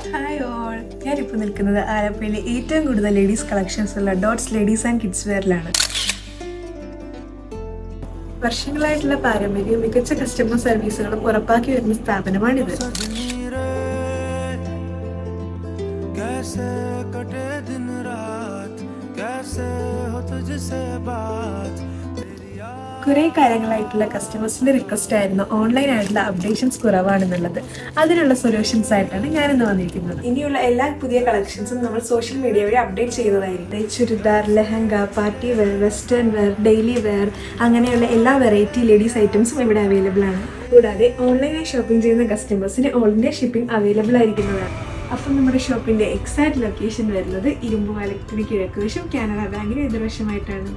Hi all, ഞാനിപ്പോൾ നിൽക്കുന്നത് ആലപ്പുഴയിലെ ഏറ്റവും കൂടുതൽ ലേഡീസ് കളക്ഷൻസ് ഉള്ള ഡോട്ട്സ് ലേഡീസ് ആൻഡ് കിഡ്സ് വെയറിലാണ്. വർഷങ്ങളായിട്ടുള്ള പാരമ്പര്യവും മികച്ച കസ്റ്റമർ സർവീസുകളും ഉറപ്പാക്കി വരുന്ന സ്ഥാപനമാണിത്. കുറേ കാലങ്ങളായിട്ടുള്ള കസ്റ്റമേഴ്സിന്റെ റിക്വസ്റ്റ് ആയിരുന്നു ഓൺലൈൻ ആയിട്ടുള്ള അപ്ഡേഷൻസ് കുറവാണെന്നുള്ളത്. അതിനുള്ള സൊല്യൂഷൻസ് ആയിട്ടാണ് ഞാനിന്ന് വന്നിരിക്കുന്നത്. ഇനിയുള്ള എല്ലാ പുതിയ കളക്ഷൻസും നമ്മൾ സോഷ്യൽ മീഡിയ വഴി അപ്ഡേറ്റ് ചെയ്യുന്നതായിരിക്കും. Churidar, lehenga, party wear, western wear, daily wear അങ്ങനെയുള്ള എല്ലാ വെറൈറ്റി ലേഡീസ് ഐറ്റംസും ഇവിടെ അവൈലബിൾ ആണ്. കൂടാതെ ഓൺലൈനായി ഷോപ്പിംഗ് ചെയ്യുന്ന കസ്റ്റമേഴ്സിന് ഓൾ ഇന്ത്യ ഷിപ്പിംഗ് അവൈലബിൾ ആയിരിക്കുന്നതാണ്. അപ്പം നമ്മുടെ ഷോപ്പിന്റെ എക്സാക്ട് ലൊക്കേഷൻ വരുന്നത് ഇരുമ്പുപാലത്തിന് കിഴക്കുവശം കാനറ ബാങ്കിന് എതിർവശമായിട്ടാണ്.